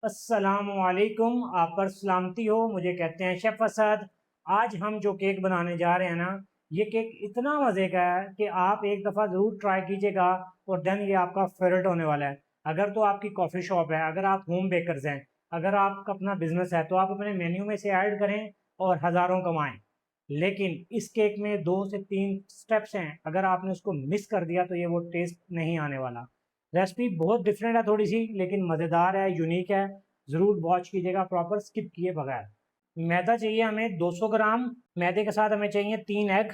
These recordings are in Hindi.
अस्सलामुअलैकुम। आप पर सलामती हो। मुझे कहते हैं शेफ असद। आज हम जो केक बनाने जा रहे हैं ना, ये केक इतना मज़े का है कि आप एक दफ़ा ज़रूर ट्राई कीजिएगा और देन ये आपका फेवरेट होने वाला है। अगर तो आपकी कॉफ़ी शॉप है, अगर आप होम बेकर्स हैं, अगर आपका अपना बिजनेस है, तो आप अपने मेन्यू में से ऐड करें और हज़ारों कमाएं। लेकिन इस केक में 2 से 3 स्टेप्स हैं, अगर आपने उसको मिस कर दिया तो ये वो टेस्ट नहीं आने वाला। रेसिपी बहुत डिफरेंट है थोड़ी सी, लेकिन मज़ेदार है, यूनिक है। ज़रूर वॉच कीजिएगा प्रॉपर, स्किप किए बगैर। मैदा चाहिए हमें 200 ग्राम। मैदे के साथ हमें चाहिए 3 एग।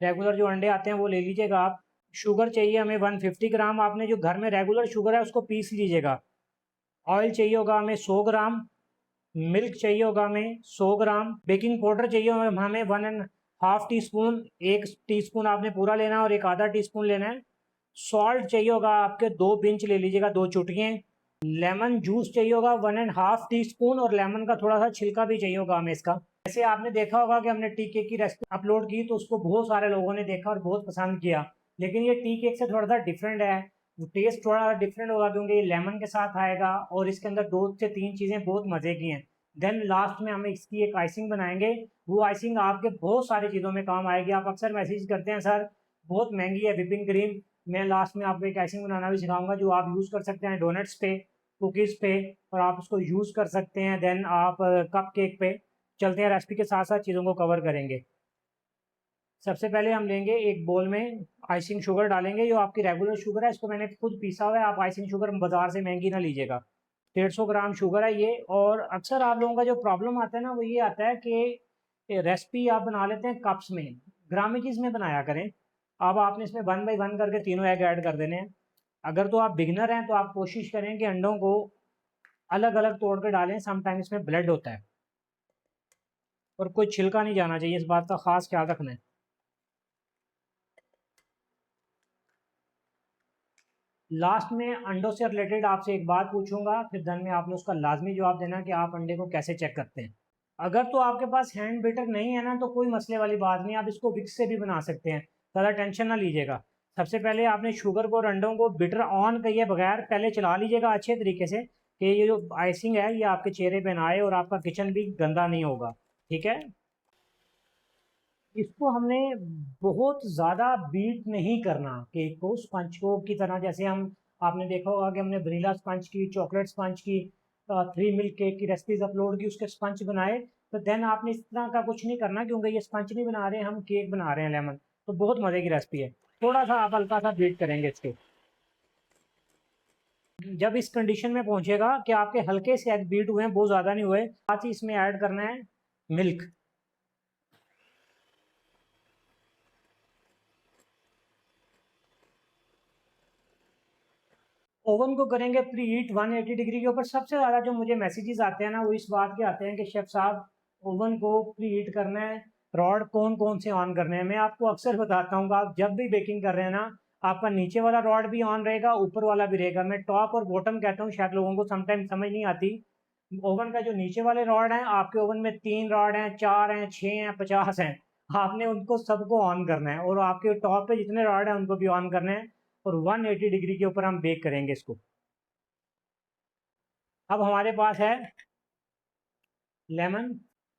रेगुलर जो अंडे आते हैं वो ले लीजिएगा आप। शुगर चाहिए हमें 150 ग्राम। आपने जो घर में रेगुलर शुगर है उसको पीस लीजिएगा। ऑयल चाहिए होगा हमें 100 ग्राम। मिल्क चाहिए होगा हमें 100 ग्राम। बेकिंग पाउडर चाहिए होगा हमें 1.5 टीस्पून। 1 टीस्पून आपने पूरा लेना है और एक आधा टीस्पून लेना है। सॉल्ट चाहिए होगा आपके 2 पिंच ले लीजिएगा, 2 चुटकियाँ। लेमन जूस चाहिए होगा 1.5 टीस्पून, और लेमन का थोड़ा सा छिलका भी चाहिए होगा हमें इसका। जैसे आपने देखा होगा कि हमने टी केक की रेसिपी अपलोड की तो उसको बहुत सारे लोगों ने देखा और बहुत पसंद किया। लेकिन ये टी केक से थोड़ा सा डिफरेंट है, टेस्ट थोड़ा डिफरेंट होगा क्योंकि ये लेमन के साथ आएगा और इसके अंदर 2 से 3 चीज़ें बहुत मज़े की हैं। देन लास्ट में हम इसकी एक आइसिंग बनाएंगे। वो आइसिंग आपके बहुत सारी चीज़ों में काम आएगी। आप अक्सर मैसेज करते हैं सर बहुत महंगी है विपिंग क्रीम। मैं लास्ट में आपको एक आइसिंग बनाना भी सिखाऊंगा जो आप यूज़ कर सकते हैं डोनट्स पे, कुकीज़ पे, और आप उसको यूज़ कर सकते हैं। देन आप कप केक पे। चलते हैं, रेसिपी के साथ साथ चीज़ों को कवर करेंगे। सबसे पहले हम लेंगे एक बोल में आइसिंग शुगर डालेंगे। जो आपकी रेगुलर शुगर है इसको मैंने खुद पीसा हुआ है, आप आइसिंग शुगर बाजार से महंगी ना लीजिएगा। 150 ग्राम शुगर है ये। और अक्सर आप लोगों का जो प्रॉब्लम आता है ना वो ये आता है कि रेसिपी आप बना लेते हैं कप्स में, ग्रामेजीज में बनाया करें। अब आपने इसमें 1 बाई 1 करके तीनों एग ऐड कर देने हैं। अगर तो आप बिगनर हैं तो आप कोशिश करें कि अंडों को अलग अलग तोड़ कर डालें, समटाइम इसमें ब्लड होता है और कोई छिलका नहीं जाना चाहिए, इस बात का खास ख्याल रखना है। लास्ट में अंडों से रिलेटेड आपसे एक बात पूछूंगा, फिर धन में आपने उसका लाजमी जवाब देना कि आप अंडे को कैसे चेक करते हैं। अगर तो आपके पास हैंड बीटर नहीं है ना तो कोई मसले वाली बात नहीं, आप इसको विक्स से भी बना सकते हैं। ज़्यादा टेंशन ना लीजिएगा। सबसे पहले आपने शुगर को और अंडों को बीटर ऑन किए बगैर पहले चला लीजिएगा अच्छे तरीके से कि ये जो आइसिंग है ये आपके चेहरे पे ना आए और आपका किचन भी गंदा नहीं होगा। ठीक है। इसको हमने बहुत ज़्यादा बीट नहीं करना केक को स्पंज को की तरह। जैसे हम आपने देखा होगा कि हमने वनीला स्पंज की, चॉकलेट स्पंज की, 3 मिल्क केक की रेसिपीज अपलोड की, उसके स्पंज बनाए। तो देन आपने इस तरह का कुछ नहीं करना क्योंकि ये स्पंज नहीं बना रहे हैं, हम केक बना रहे हैं लेमन। तो बहुत मज़े की रेसिपी है। थोड़ा सा आप हल्का सा बीट करेंगे इसके। जब इस कंडीशन में पहुंचेगा कि आपके हल्के से एग बीट हुए हैं, बहुत ज़्यादा नहीं हुए, साथ ही इसमें ऐड करना है मिल्क। ओवन को करेंगे प्री हीट 180 डिग्री के ऊपर। सबसे ज़्यादा जो मुझे मैसेजेस आते हैं ना वो इस बात के आते हैं कि शेफ साहब ओवन को प्री हीट करना है, रॉड कौन कौन से ऑन करने हैं। मैं आपको अक्सर बताता हूँ कि आप जब भी बेकिंग कर रहे हैं ना, आपका नीचे वाला रॉड भी ऑन रहेगा, ऊपर वाला भी रहेगा। मैं टॉप और बॉटम कहता हूँ, शायद लोगों को समटाइम समझ नहीं आती। ओवन का जो नीचे वाले रॉड हैं, आपके ओवन में 3 रॉड हैं, 4 हैं, 6 हैं, 50 हैं, आपने उनको सबको ऑन करना है और आपके टॉप पे जितने रॉड हैं उनको भी ऑन करना है। और 180 डिग्री के ऊपर हम बेक करेंगे इसको। अब हमारे पास है लेमन।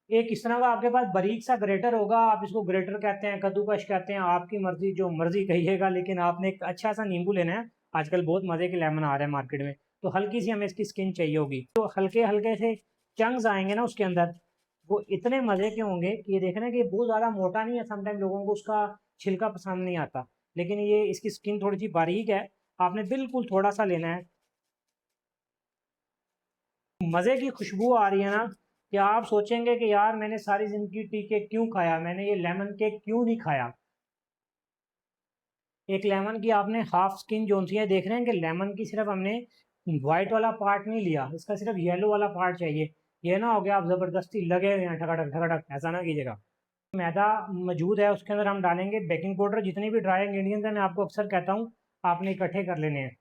एक इस तरह का आपके पास बारीक सा ग्रेटर होगा, आप इसको ग्रेटर कहते हैं, कद्दूकश कहते हैं, आपकी मर्जी, जो मर्जी कहिएगा। लेकिन आपने एक अच्छा सा नींबू लेना है। आजकल बहुत मज़े के लेमन आ रहे हैं मार्केट में। तो हल्की सी हमें इसकी स्किन चाहिए होगी, तो हल्के हल्के से चंक्स आएंगे ना उसके अंदर, वो इतने मज़े के होंगे कि ये देखना कि बहुत ज़्यादा मोटा नहीं है। समटाइम लोगों को उसका छिलका पसंद नहीं आता, लेकिन ये इसकी स्किन थोड़ी सी बारीक है। आपने बिल्कुल थोड़ा सा लेना है। मज़े की खुशबू आ रही है ना कि आप सोचेंगे कि यार मैंने सारी ज़िंदगी टी केक क्यों खाया, मैंने ये लेमन केक क्यों नहीं खाया। एक लेमन की आपने हाफ स्किन जो सी है, देख रहे हैं कि लेमन की सिर्फ हमने वाइट वाला पार्ट नहीं लिया, इसका सिर्फ येलो वाला पार्ट चाहिए। ये ना हो गया आप ज़बरदस्ती लगे हुए हैं ठगड़क ठगड़क, ऐसा ना कीजिएगा। मैदा मौजूद है, उसके अंदर हम डालेंगे बेकिंग पाउडर। जितनी भी ड्राई इंग्रेडिएंट्स हैं मैं आपको अक्सर कहता हूँ आपने इकट्ठे कर लेने हैं।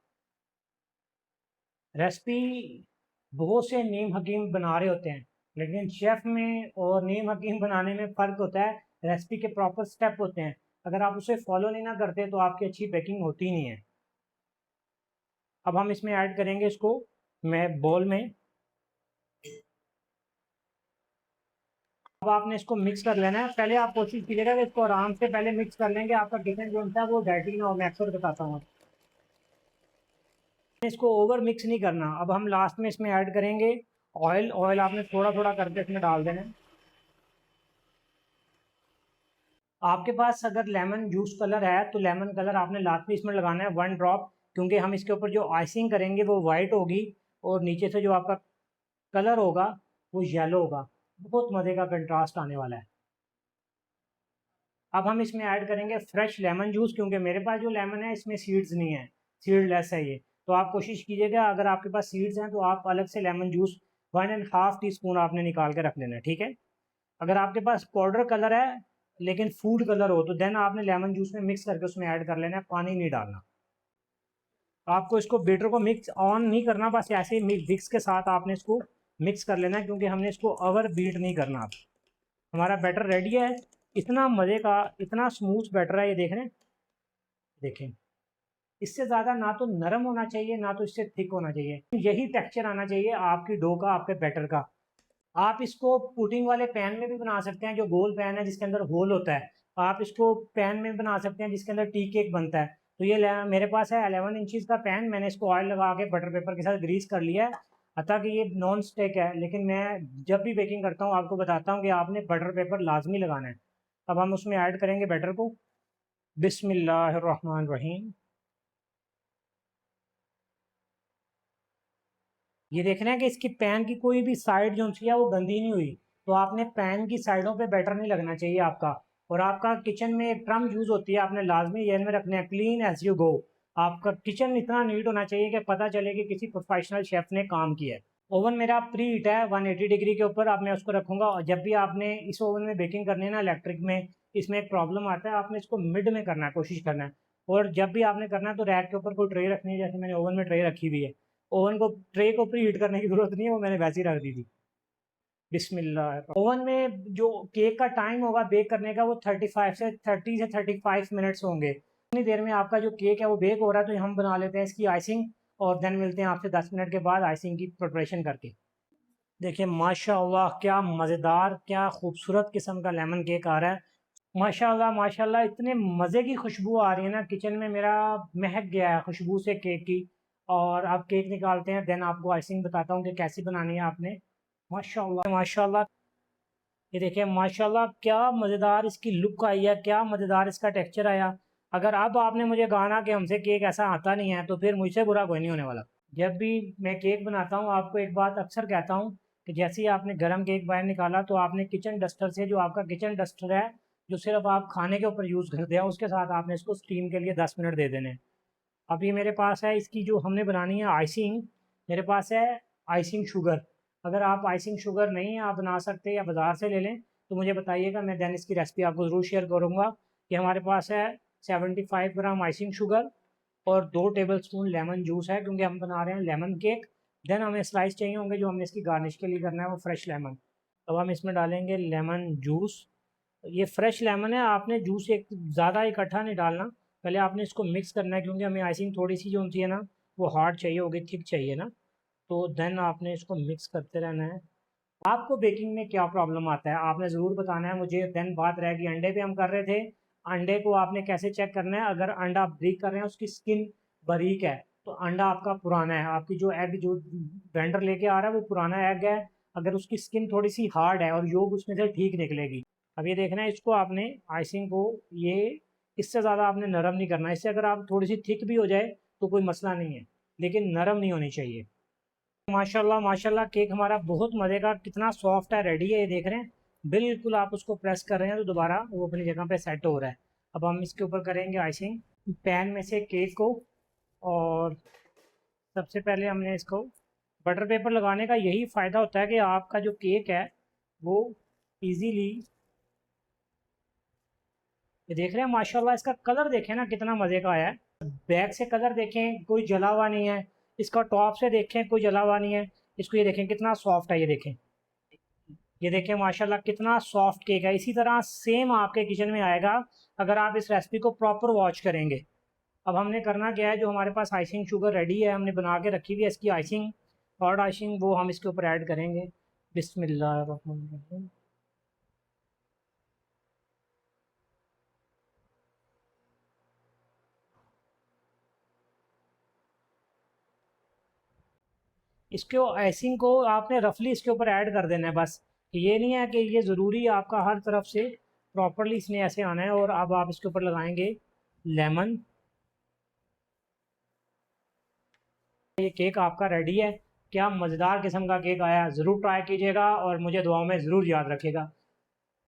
रेसिपी बहुत से नीम हकीम बना रहे होते हैं, लेकिन शेफ में और नीम हकीम बनाने में फ़र्क होता है। रेसिपी के प्रॉपर स्टेप होते हैं, अगर आप उसे फॉलो नहीं ना करते तो आपकी अच्छी बेकिंग होती नहीं है। अब हम इसमें ऐड करेंगे इसको मैं बोल में। अब आपने इसको मिक्स कर लेना है। पहले आप कोशिश कीजिएगा कि इसको आराम से पहले मिक्स कर लेंगे, आपका किचन जो होता है वो डर्टी ना हो। मैं अक्सर बताता हूँ, इसको ओवर मिक्स नहीं करना। अब हम लास्ट में इसमें ऐड करेंगे ऑयल। ऑयल आपने थोड़ा थोड़ा करके इसमें डाल देना है। आपके पास अगर लेमन जूस कलर है तो लेमन कलर आपने लास्ट में इसमें लगाना है 1 ड्रॉप, क्योंकि हम इसके ऊपर जो आइसिंग करेंगे वो वाइट होगी और नीचे से जो आपका कलर होगा वो येलो होगा। बहुत मज़े का कंट्रास्ट आने वाला है। अब हम इसमें ऐड करेंगे फ्रेश लेमन जूस, क्योंकि मेरे पास जो लेमन है इसमें सीड्स नहीं है, सीडलेस है ये। तो आप कोशिश कीजिएगा अगर आपके पास सीड्स हैं तो आप अलग से लेमन जूस 1.5 टीस्पून आपने निकाल के रख लेना है, ठीक है। अगर आपके पास पाउडर कलर है लेकिन फूड कलर हो तो देन आपने लेमन जूस में मिक्स करके उसमें ऐड कर लेना है, पानी नहीं डालना। आपको इसको बेटर को मिक्स ऑन नहीं करना, बस ऐसे ही विक्स के साथ आपने इसको मिक्स कर लेना है, क्योंकि हमने इसको ओवर बीट नहीं करना। अब हमारा बैटर रेडी है। इतना मज़े का, इतना स्मूथ बैटर है ये, देख रहे हैं, देखें। इससे ज़्यादा ना तो नरम होना चाहिए ना तो इससे थिक होना चाहिए, यही टेक्सचर आना चाहिए आपकी डो का, आपके बैटर का। आप इसको पुडिंग वाले पैन में भी बना सकते हैं, जो गोल पैन है जिसके अंदर होल होता है। आप इसको पैन में बना सकते हैं जिसके अंदर टी केक बनता है। तो ये मेरे पास है 11 इंचज़ का पैन। मैंने इसको ऑयल लगा के बटर पेपर के साथ ग्रीस कर लिया है। हालांकि ये नॉन स्टिक है, लेकिन मैं जब भी बेकिंग करता हूँ आपको बताता हूँ कि आपने बटर पेपर लाजमी लगाना है। अब हम उसमें ऐड करेंगे बैटर को। बिस्मिल्लाहिर्रहमानिर्रहीम। ये देख रहे हैं कि इसकी पैन की कोई भी साइड जो है वो गंदी नहीं हुई। तो आपने पैन की साइडों पे बैटर नहीं लगना चाहिए आपका। और आपका किचन में एक टर्म यूज़ होती है, आपने लाजमी ध्यान में रखना है, क्लीन एज यू गो। आपका किचन इतना नीट होना चाहिए कि पता चले कि किसी प्रोफेशनल शेफ ने काम किया है। ओवन मेरा प्री हीट है 180 डिग्री के ऊपर। अब मैं उसको रखूँगा। और जब भी आपने इस ओवन में बेकिंग करनी है ना इलेक्ट्रिक में, इसमें एक प्रॉब्लम आता है, आपने इसको मिड में करना है, कोशिश करना है। और जब भी आपने करना है तो रैक के ऊपर कोई ट्रे रखनी है, जैसे मैंने ओवन में ट्रे रखी हुई है। ओवन को, ट्रे को प्री हीट करने की ज़रूरत नहीं है, वो मैंने वैसे ही रख दी थी। बिस्मिल्लाह। ओवन में जो केक का टाइम होगा बेक करने का वो 30 से 35 मिनट्स होंगे। इतनी देर में आपका जो केक है वो बेक हो रहा है, तो हम बना लेते हैं इसकी आइसिंग। और देन मिलते हैं आपसे 10 मिनट के बाद आइसिंग की प्रिपरेशन करके। देखिए माशाल्लाह, क्या मज़ेदार, क्या खूबसूरत किस्म का लेमन केक आ रहा है। माशाल्लाह माशाल्लाह, इतने मज़े की खुशबू आ रही है ना, किचन में मेरा महक गया है खुशबू से केक की। और अब केक निकालते हैं, देन आपको आइसिंग बताता हूँ कि कैसी बनानी है आपने। माशाल्लाह माशाल्लाह, ये देखिए माशाल्लाह, क्या मज़ेदार इसकी लुक आई है, क्या मज़ेदार इसका टेक्सचर आया। अगर अब आपने मुझे कहा ना कि हमसे केक ऐसा आता नहीं है तो फिर मुझसे बुरा कोई नहीं होने वाला। जब भी मैं केक बनाता हूँ आपको एक बात अक्सर कहता हूँ कि जैसे ही आपने गर्म केक बाहर निकाला तो आपने किचन डस्टर से, जो आपका किचन डस्टर है जो सिर्फ आप खाने के ऊपर यूज़ करते हैं, उसके साथ आपने इसको स्टीम के लिए 10 मिनट दे देने हैं। अब ये मेरे पास है, इसकी जो हमने बनानी है आइसिंग, मेरे पास है आइसिंग शुगर। अगर आप आइसिंग शुगर नहीं आप बना सकते या बाज़ार से ले लें तो मुझे बताइएगा, मैं दैन इसकी रेसिपी आपको ज़रूर शेयर करूँगा। कि हमारे पास है 75 ग्राम आइसिंग शुगर और 2 टेबलस्पून लेमन जूस है, क्योंकि हम बना रहे हैं लेमन केक। देन हमें स्लाइस चाहिए होंगे जो हमने इसकी गार्निश के लिए करना है, वो फ्रेश लेमन। अब हम इसमें डालेंगे लेमन जूस। ये फ्रेश लेमन है, आपने जूस एक ज़्यादा इकट्ठा नहीं डालना। पहले आपने इसको मिक्स करना है, क्योंकि हमें आइसिंग थोड़ी सी जो होती है ना वो हार्ड चाहिए होगी, थिक चाहिए ना। तो देन आपने इसको मिक्स करते रहना है। आपको बेकिंग में क्या प्रॉब्लम आता है आपने ज़रूर बताना है मुझे। देन बात रहेगी अंडे पे, हम कर रहे थे। अंडे को आपने कैसे चेक करना है, अगर अंडा आप ब्रेक कर रहे हैं उसकी स्किन बारीक है तो अंडा आपका पुराना है। आपकी जो एग जो वेंडर लेके आ रहा है वो पुराना एग है। अगर उसकी स्किन थोड़ी सी हार्ड है और योग उसमें से ठीक निकलेगी। अब ये देखना है, इसको आपने आइसिंग को, ये इससे ज़्यादा आपने नरम नहीं करना। इससे अगर आप थोड़ी सी थिक भी हो जाए तो कोई मसला नहीं है, लेकिन नरम नहीं होनी चाहिए। माशाल्लाह माशाल्लाह, केक हमारा बहुत मज़े का, कितना सॉफ्ट है, रेडी है, ये देख रहे हैं। बिल्कुल आप उसको प्रेस कर रहे हैं तो दोबारा वो अपनी जगह पे सेट हो रहा है। अब हम इसके ऊपर करेंगे आइसिंग पैन में से केक को। और सबसे पहले हमने इसको बटर पेपर लगाने का यही फ़ायदा होता है कि आपका जो केक है वो इजीली, ये देख रहे हैं माशाल्लाह, इसका कलर देखें ना कितना मज़े का आया है। बैक से कलर देखें, कोई जला हुआ नहीं है। इसका टॉप से देखें, कोई जला हुआ नहीं है। इसको ये देखें कितना सॉफ्ट है, ये देखें, ये देखें माशाल्लाह कितना सॉफ्ट केक है। इसी तरह सेम आपके किचन में आएगा अगर आप इस रेसिपी को प्रॉपर वॉच करेंगे। अब हमने करना क्या है, जो हमारे पास आइसिंग शुगर रेडी है, हमने बना के रखी हुई है इसकी आइसिंग, हॉट आइसिंग, वो हम इसके ऊपर ऐड करेंगे। बिस्मिल्लाह। इसको आइसिंग को आपने रफली इसके ऊपर ऐड कर देना है बस। ये नहीं है कि ये ज़रूरी आपका हर तरफ से प्रॉपरली इसने ऐसे आना है। और अब आप इसके ऊपर लगाएंगे लेमन। ये केक आपका रेडी है। क्या मज़ेदार किस्म का केक आया, ज़रूर ट्राई कीजिएगा और मुझे दुआओं में ज़रूर याद रखिएगा।